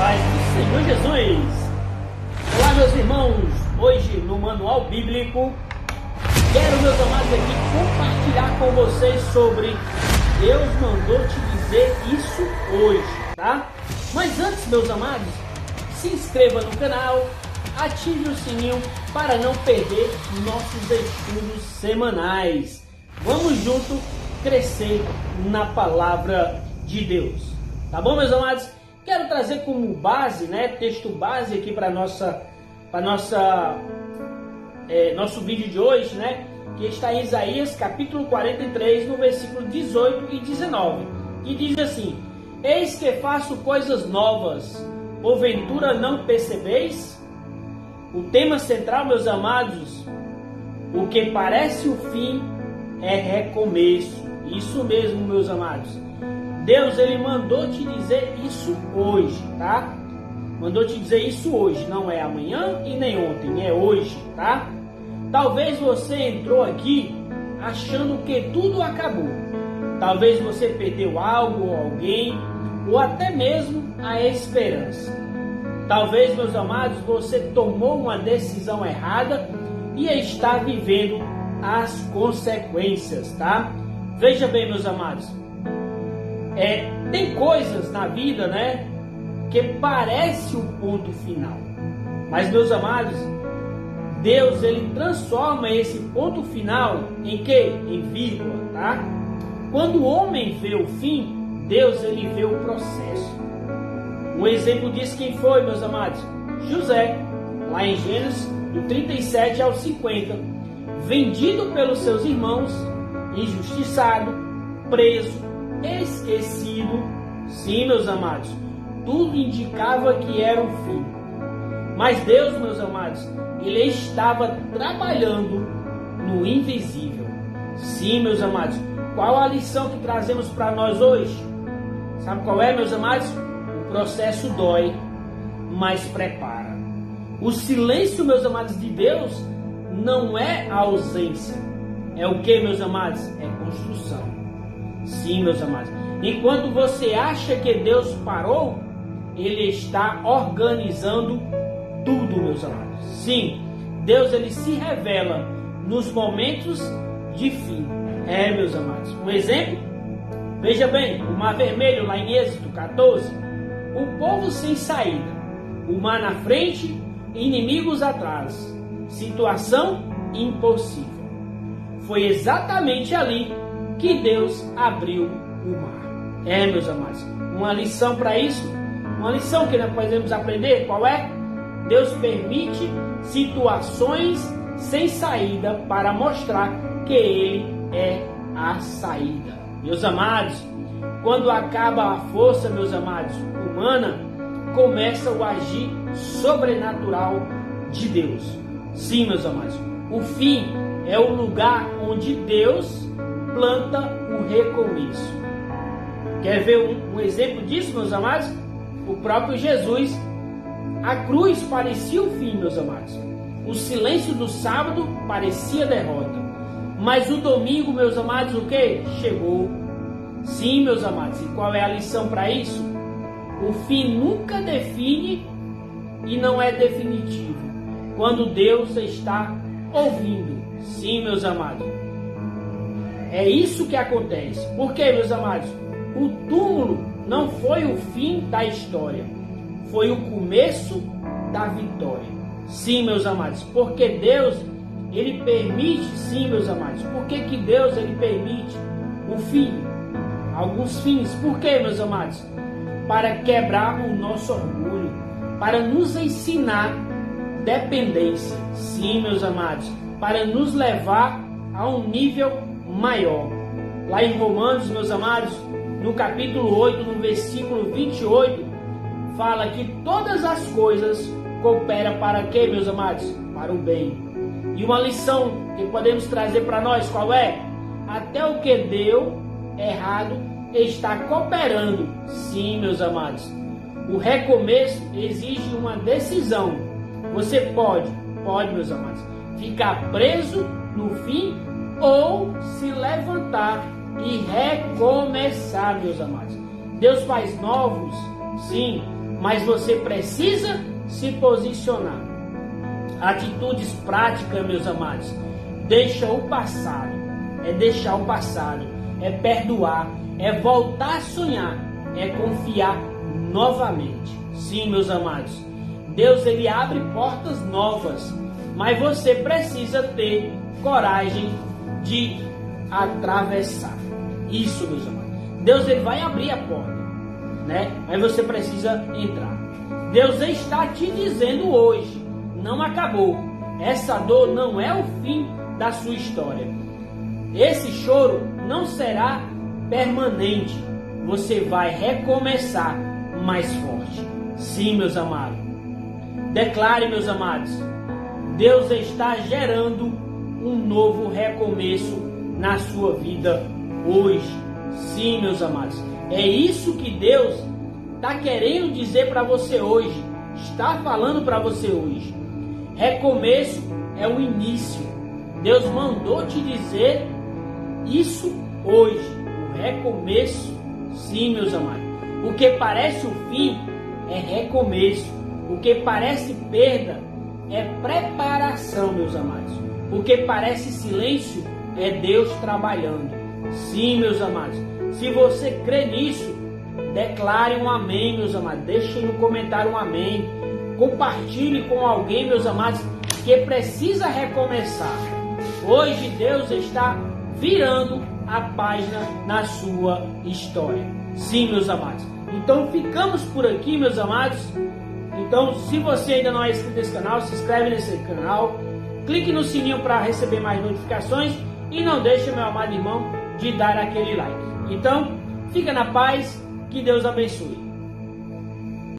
paz do Senhor Jesus. Olá, meus irmãos. Hoje no Manual Bíblico quero, meus amados, aqui compartilhar com vocês sobre Deus mandou te dizer isso hoje, tá? Mas antes, meus amados, se inscreva no canal, ative o sininho para não perder nossos estudos semanais. Vamos junto crescer na palavra de Deus. Tá bom, meus amados? Quero trazer como base, texto base aqui para nosso vídeo de hoje, que está em Isaías capítulo 43, no versículo 18 e 19, que diz assim: Eis que faço coisas novas, porventura não percebeis? O tema central, meus amados, o que parece o fim é recomeço. Isso mesmo, meus amados. Deus, ele mandou te dizer isso hoje, tá? Mandou te dizer isso hoje, não é amanhã e nem ontem, é hoje, tá? Talvez você entrou aqui achando que tudo acabou. Talvez você perdeu algo ou alguém, ou até mesmo a esperança. Talvez, meus amados, você tomou uma decisão errada e está vivendo as consequências, tá? Veja bem, meus amados, tem coisas na vida, que parece o ponto final. Mas, meus amados, Deus, ele transforma esse ponto final em quê? Em vírgula, tá? Quando o homem vê o fim, Deus, ele vê o processo. Um exemplo disso quem foi, meus amados? José, lá em Gênesis, do 37 ao 50, vendido pelos seus irmãos, injustiçado, preso, esquecido. Sim, meus amados, tudo indicava que era o fim. Mas Deus, meus amados, ele estava trabalhando no invisível. Sim, meus amados, qual a lição que trazemos para nós hoje? Sabe qual é, meus amados? O processo dói, mas prepara. O silêncio, meus amados, de Deus não é a ausência. É o que, meus amados? É construção. Sim, meus amados. Enquanto você acha que Deus parou, ele está organizando tudo, meus amados. Sim, Deus, ele se revela nos momentos de fim. Meus amados. Um exemplo? Veja bem, o Mar Vermelho, lá em Êxodo 14, o povo sem saída, o mar na frente, inimigos atrás, situação impossível. Foi exatamente ali que Deus abriu o mar. Meus amados, uma lição para isso, uma lição que nós podemos aprender, qual é? Deus permite situações sem saída para mostrar que Ele é a saída. Meus amados, quando acaba a força, meus amados, humana, começa o agir sobrenatural de Deus. Sim, meus amados, o fim é o lugar onde Deus planta o recomeço. Quer ver um exemplo disso, meus amados? O próprio Jesus. A cruz parecia o fim, meus amados. O silêncio do sábado parecia derrota. Mas o domingo, meus amados, o que? Chegou. Sim, meus amados. E qual é a lição para isso? O fim nunca define e não é definitivo quando Deus está ouvindo. Sim, meus amados. É isso que acontece. Por quê, meus amados? O túmulo não foi o fim da história, foi o começo da vitória. Sim, meus amados, porque Deus, ele permite, sim, meus amados, por que Deus, ele permite o fim? Alguns fins. Por quê, meus amados? Para quebrar o nosso orgulho, para nos ensinar dependência. Sim, meus amados, para nos levar a um nível maior. Lá em Romanos, meus amados, no capítulo 8, no versículo 28, fala que todas as coisas cooperam para quê, meus amados? Para o bem. E uma lição que podemos trazer para nós, qual é? Até o que deu errado está cooperando. Sim, meus amados. O recomeço exige uma decisão. Você pode, meus amados, ficar preso no fim ou se levantar e recomeçar, meus amados. Deus faz novos, sim, mas você precisa se posicionar. Atitudes práticas, meus amados. Deixa o passado. É deixar o passado. É perdoar. É voltar a sonhar. É confiar novamente. Sim, meus amados. Deus, ele abre portas novas. Mas você precisa ter coragem de atravessar. Isso, meus amados. Deus, ele vai abrir a porta, né? Mas você precisa entrar. Deus está te dizendo hoje, não acabou. Essa dor não é o fim da sua história. Esse choro não será permanente. Você vai recomeçar mais forte. Sim, meus amados. Declare, meus amados. Deus está gerando um novo recomeço na sua vida hoje. Sim, meus amados. É isso que Deus está querendo dizer para você hoje. Está falando para você hoje. Recomeço é o início. Deus mandou te dizer isso hoje. O recomeço, sim, meus amados. O que parece o fim é recomeço. O que parece perda é preparação, meus amados. O que parece silêncio é Deus trabalhando. Sim, meus amados. Se você crê nisso, declare um amém, meus amados. Deixe no comentário um amém. Compartilhe com alguém, meus amados, que precisa recomeçar. Hoje Deus está virando a página na sua história. Sim, meus amados. Então ficamos por aqui, meus amados. Então, se você ainda não é inscrito nesse canal, se inscreve nesse canal. Clique no sininho para receber mais notificações. E não deixe, meu amado irmão, de dar aquele like. Então, fica na paz. Que Deus abençoe.